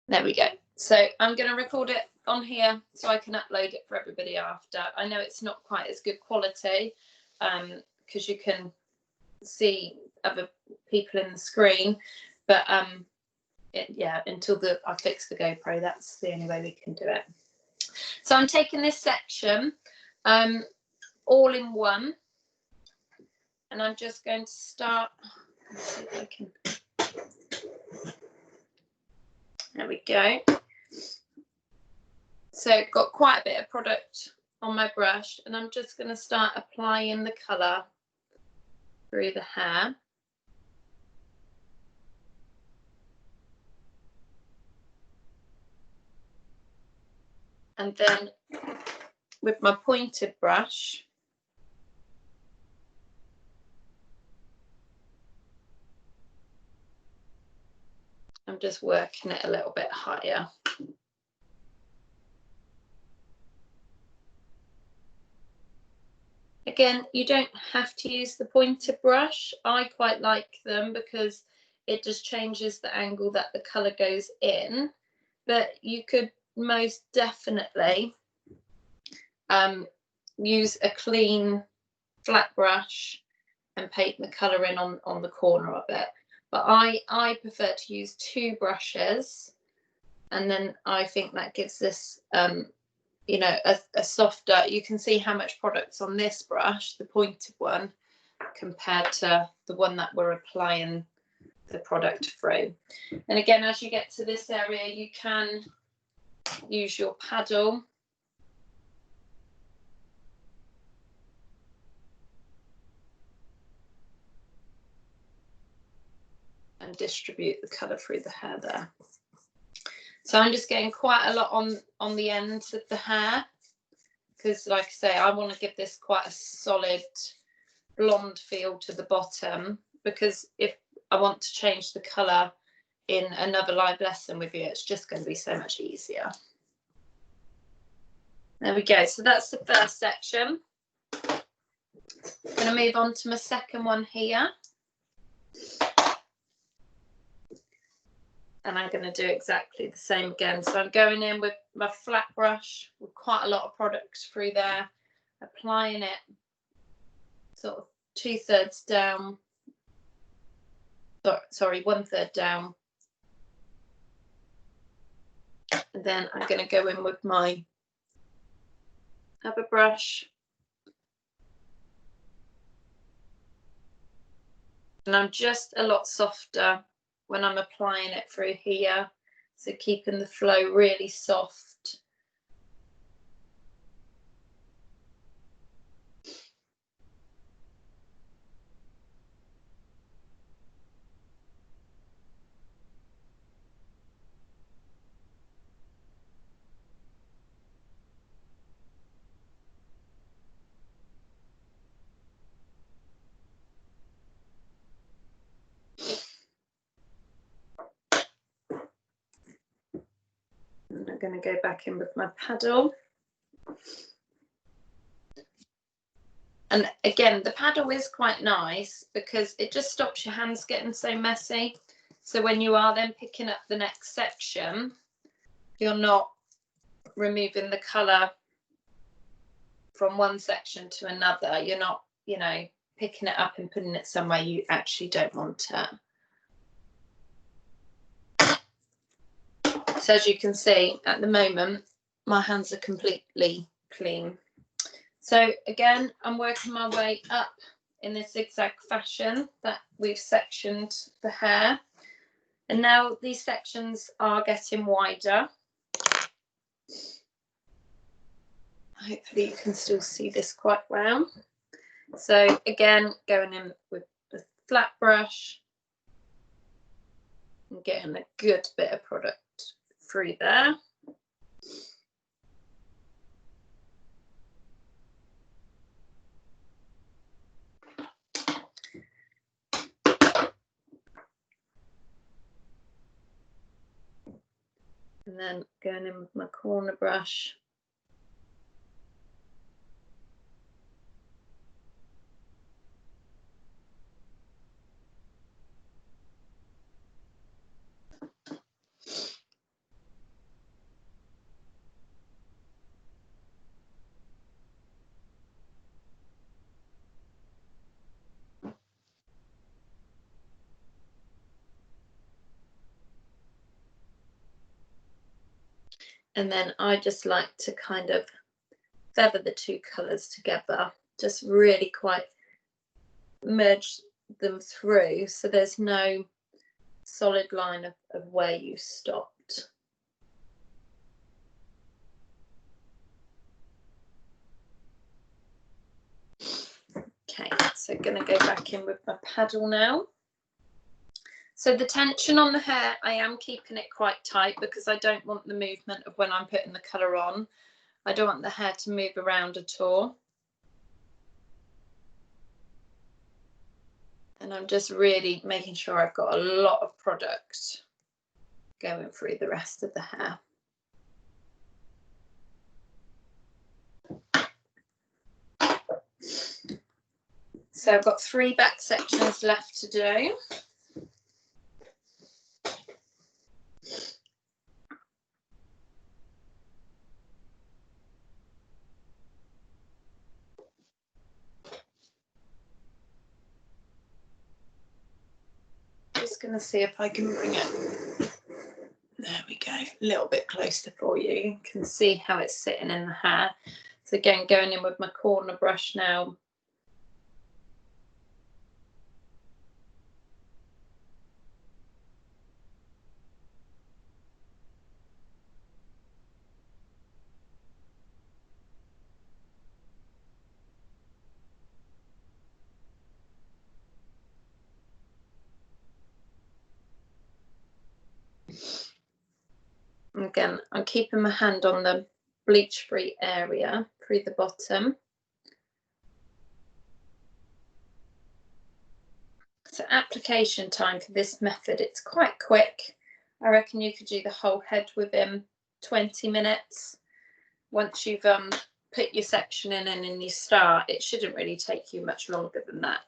There we go. So I'm going to record it on here so I can upload it for everybody after. I know it's not quite as good quality because you can see other people in the screen, but yeah, until I fix the GoPro, that's the only way we can do it. So I'm taking this section all in one, and I'm just going to start. Let's see if I can. There we go. So got quite a bit of product on my brush, and I'm just going to start applying the colour through the hair. And then with my pointed brush, I'm just working it a little bit higher. Again, you don't have to use the pointed brush. I quite like them because it just changes the angle that the colour goes in. But you could most definitely use a clean flat brush and paint the colour in on the corner of it. But I prefer to use two brushes, and then I think that gives this you know, a softer, you can see how much product's on this brush, the pointed one, compared to the one that we're applying the product through. And again, as you get to this area, you can use your paddle and distribute the colour through the hair there. So I'm just getting quite a lot on the ends of the hair because, like I say, I want to give this quite a solid blonde feel to the bottom, because if I want to change the colour in another live lesson with you, it's just going to be so much easier. There we go. So that's the first section. I'm going to move on to my second one here. And I'm going to do exactly the same again. So I'm going in with my flat brush with quite a lot of product through there, applying it sort of 2/3 down, sorry, 1/3 down. And then I'm going to go in with my other brush. And I'm just a lot softer when I'm applying it through here, so keeping the flow really soft. And I'm going to go back in with my paddle. And again, the paddle is quite nice because it just stops your hands getting so messy. So when you are then picking up the next section, you're not removing the colour from one section to another. You're not, you know, picking it up and putting it somewhere you actually don't want it. So as you can see, at the moment, my hands are completely clean. So again, I'm working my way up in this zigzag fashion that we've sectioned the hair. And now these sections are getting wider. Hopefully you can still see this quite well. So again, going in with the flat brush and getting a good bit of product through there. And then going in with my corner brush. And then I just like to kind of feather the two colours together, just really quite merge them through so there's no solid line of where you stopped. Okay, so I'm going to go back in with my paddle now. So the tension on the hair, I am keeping it quite tight because I don't want the movement of when I'm putting the colour on. I don't want the hair to move around at all. And I'm just really making sure I've got a lot of product going through the rest of the hair. So I've got 3 back sections left to do. Just going to see if I can bring it, there we go, a little bit closer for you. You can see how it's sitting in the hair. So again, going in with my corner brush now. Again, I'm keeping my hand on the bleach-free area through the bottom. So application time for this method, it's quite quick. I reckon you could do the whole head within 20 minutes. Once you've put your section in and then you start, it shouldn't really take you much longer than that.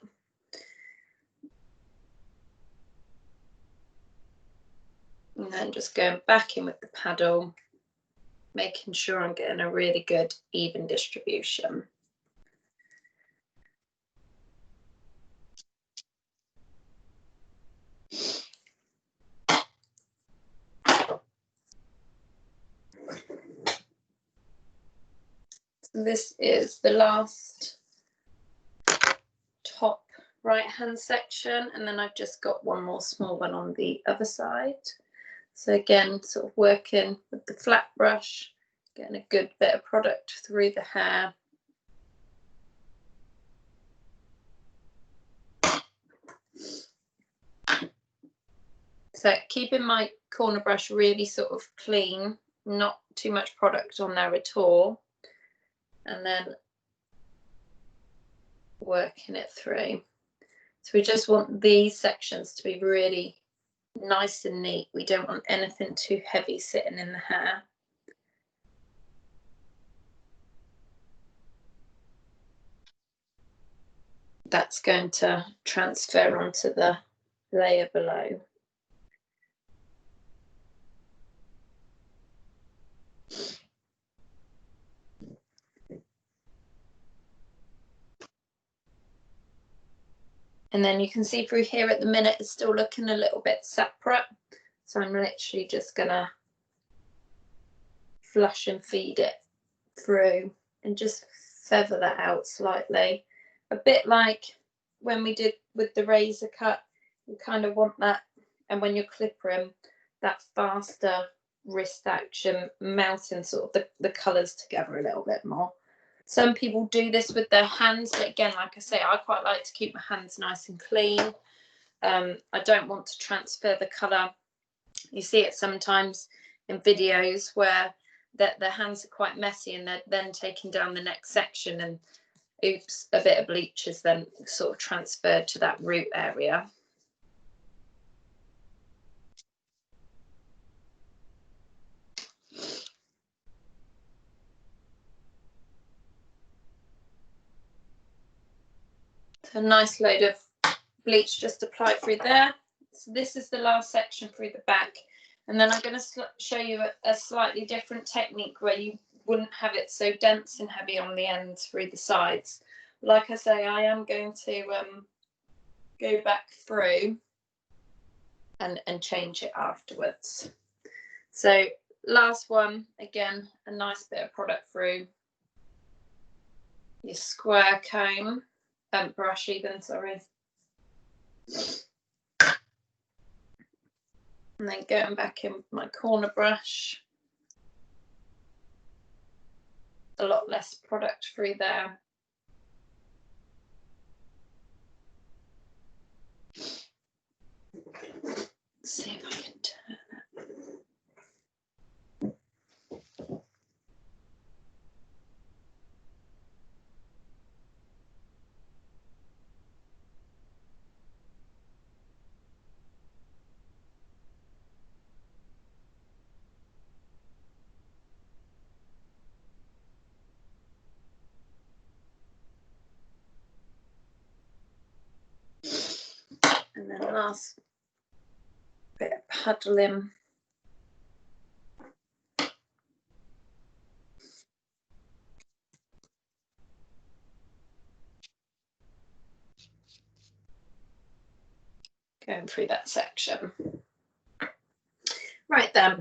And then just going back in with the paddle, making sure I'm getting a really good even distribution. So this is the last top right hand section, and then I've just got one more small one on the other side. So again, sort of working with the flat brush, getting a good bit of product through the hair. So keeping my corner brush really sort of clean, not too much product on there at all. And then working it through. So we just want these sections to be really nice and neat. We don't want anything too heavy sitting in the hair. That's going to transfer onto the layer below. And then you can see through here at the minute it's still looking a little bit separate. So I'm literally just gonna flush and feed it through and just feather that out slightly. A bit like when we did with the razor cut, you kind of want that, and when you're clipping, that faster wrist action, melting sort of the colours together a little bit more. Some people do this with their hands, but again, like I say, I quite like to keep my hands nice and clean. I don't want to transfer the colour. You see it sometimes in videos where their hands are quite messy and they're then taking down the next section and oops, a bit of bleach is then sort of transferred to that root area. So a nice load of bleach just applied through there. So this is the last section through the back. And then I'm going to show you a slightly different technique where you wouldn't have it so dense and heavy on the ends through the sides. Like I say, I am going to go back through and change it afterwards. So last one, again, a nice bit of product through your square comb, brush even, sorry. And then going back in with my corner brush. A lot less product through there. Let's see if I can turn it. And then last bit of paddling. Going through that section. Right then,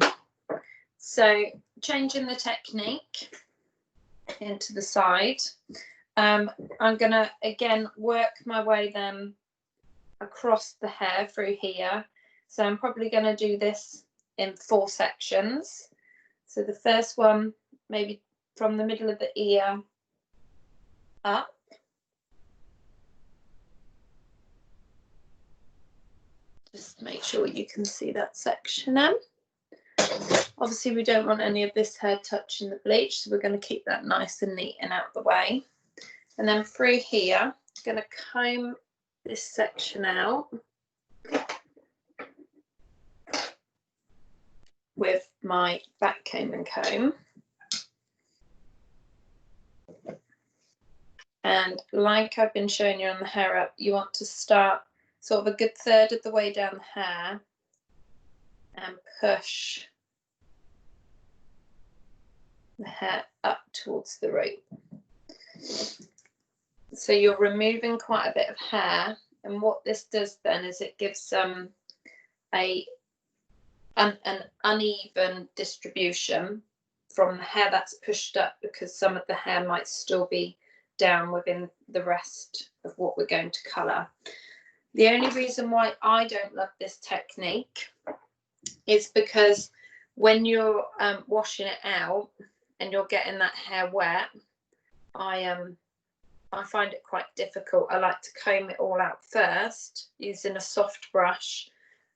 so changing the technique into the side. I'm going to again work my way then across the hair through here. So I'm probably going to do this in 4 sections. So the first one, maybe from the middle of the ear up. Just make sure you can see that section then. Obviously we don't want any of this hair touching the bleach, so we're going to keep that nice and neat and out of the way. And then through here, I'm going to comb this section out with my back combing comb. And like I've been showing you on the hair up, you want to start sort of a good third of the way down the hair and push the hair up towards the root. So you're removing quite a bit of hair, and what this does then is it gives an uneven distribution from the hair that's pushed up, because some of the hair might still be down within the rest of what we're going to colour. The only reason why I don't love this technique is because when you're washing it out and you're getting that hair wet, I find it quite difficult. I like to comb it all out first using a soft brush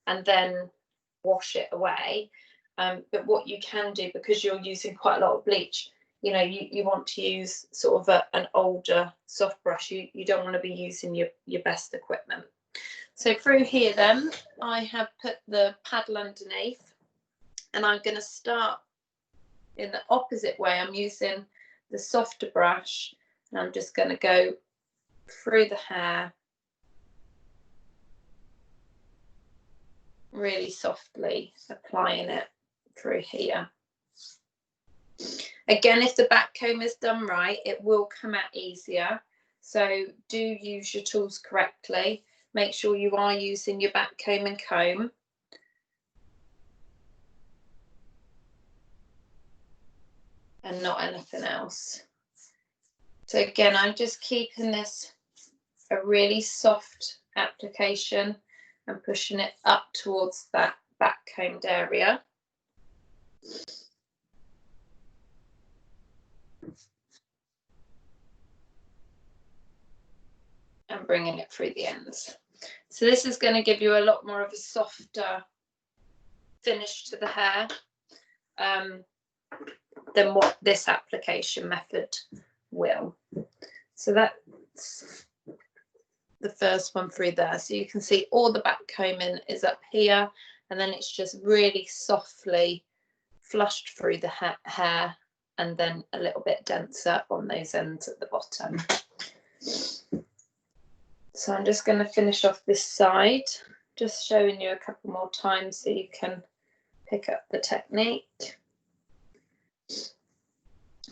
and then wash it away. But what you can do, because you're using quite a lot of bleach, you know, you want to use sort of an older soft brush. You don't want to be using your best equipment. So through here then, I have put the paddle underneath, and I'm going to start in the opposite way. I'm using the softer brush, and I'm just going to go through the hair really softly, applying it through here. Again, if the back comb is done right, it will come out easier. So do use your tools correctly. Make sure you are using your back comb and comb. And not anything else. So again, I'm just keeping this a really soft application and pushing it up towards that back combed area. And bringing it through the ends. So this is going to give you a lot more of a softer finish to the hair than what this application method will. So that's the first one through there. So you can see all the back combing is up here, and then it's just really softly flushed through the hair, and then a little bit denser on those ends at the bottom. So I'm just going to finish off this side, just showing you a couple more times so you can pick up the technique.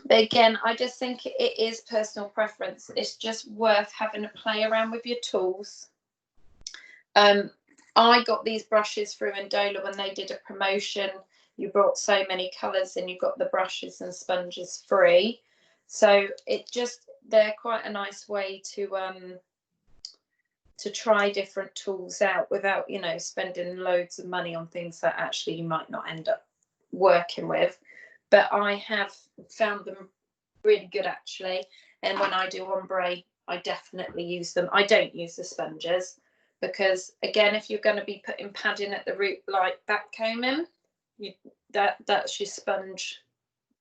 But again, I just think it is personal preference. It's just worth having a play around with your tools. I got these brushes through Indola when they did a promotion you brought so many colours and you got the brushes and sponges free. So they're quite a nice way to try different tools out without, you know, spending loads of money on things that actually you might not end up working with. But I have found them really good actually, and when I do ombre I definitely use them. I don't use the sponges because, again, if you're going to be putting padding at the root like backcombing, that's your sponge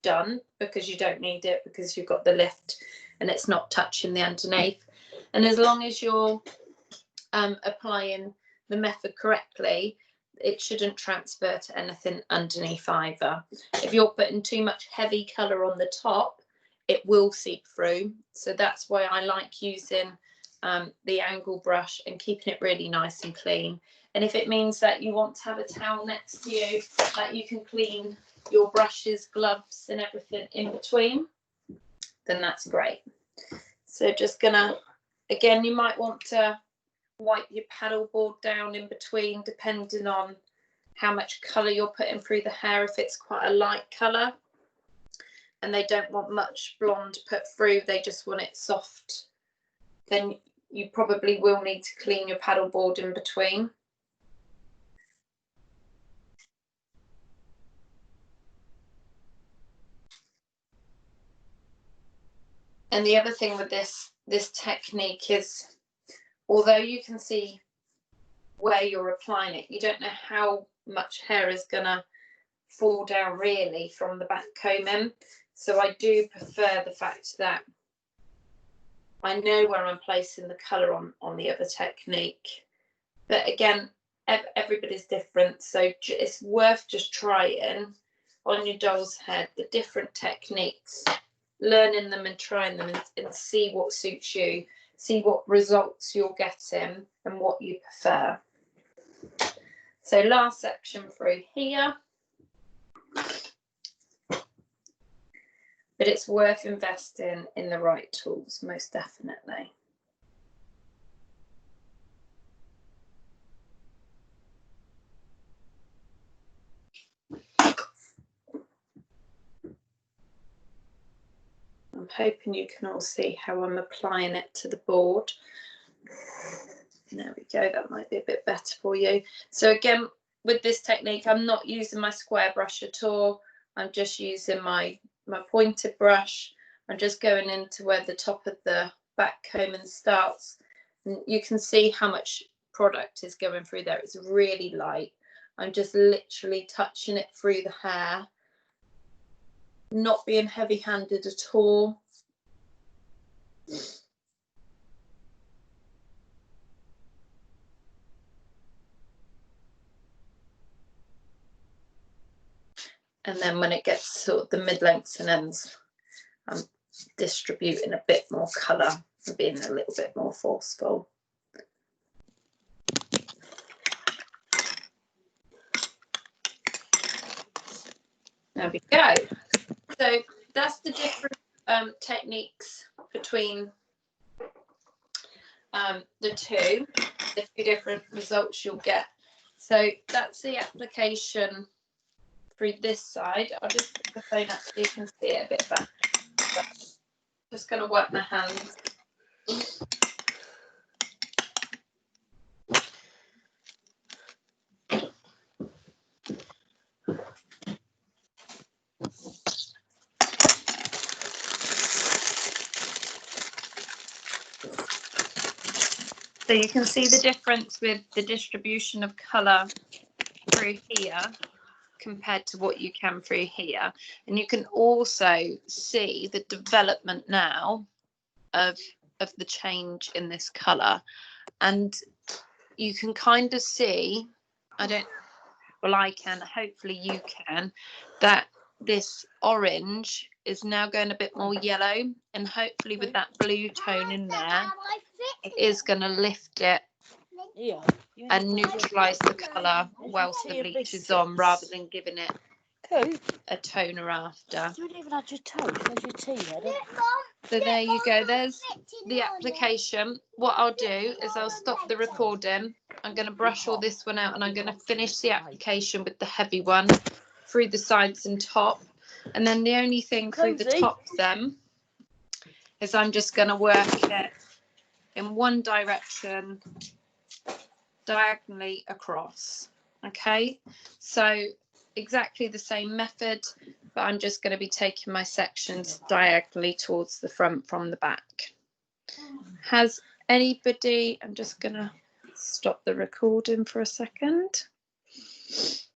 done, because you don't need it, because you've got the lift and it's not touching the underneath. And as long as you're applying the method correctly, it shouldn't transfer to anything underneath either. If you're putting too much heavy colour on the top, it will seep through. So that's why I like using the angle brush and keeping it really nice and clean. And if it means that you want to have a towel next to you that you can clean your brushes, gloves and everything in between, then that's great. So just gonna, again, you might want to wipe your paddle board down in between, depending on how much colour you're putting through the hair. If it's quite a light colour and they don't want much blonde put through, they just want it soft, then you probably will need to clean your paddle board in between. And the other thing with this technique is, although you can see where you're applying it, you don't know how much hair is gonna fall down really from the back combing. So I do prefer the fact that I know where I'm placing the colour on the other technique. But again, everybody's different, so it's worth just trying on your doll's head the different techniques, learning them and trying them, and see what suits you, see what results you're getting and what you prefer. So last section through here, but it's worth investing in the right tools, most definitely. I'm hoping you can all see how I'm applying it to the board. There we go, that might be a bit better for you. So again, with this technique, I'm not using my square brush at all. I'm just using my pointed brush. I'm just going into where the top of the back combing starts. And you can see how much product is going through there. It's really light. I'm just literally touching it through the hair, not being heavy-handed at all. And then when it gets sort of the mid-lengths and ends, I'm distributing a bit more colour and being a little bit more forceful. There we go. So that's the different techniques between the two different results you'll get. So that's the application through this side. I'll just put the phone up so you can see it a bit better. Just going to wipe my hands. So you can see the difference with the distribution of colour through here compared to what you can through here. And you can also see the development now of the change in this colour. And you can kind of see, I can, hopefully you can, that this orange is now going a bit more yellow, and hopefully with that blue tone in there, it is going to lift it and neutralise the colour whilst the bleach is on, rather than giving it a toner after. You haven't even had your toast, had your tea ready. So there you go, there's the application. What I'll do is I'll stop the recording. I'm going to brush all this one out and I'm going to finish the application with the heavy one. through the sides and top, and then the only thing through the Cozy. top then is I'm just going to work it in one direction diagonally across. Okay, so exactly the same method, but I'm just going to be taking my sections diagonally towards the front from the back. Has anybody, I'm just going to stop the recording for a second.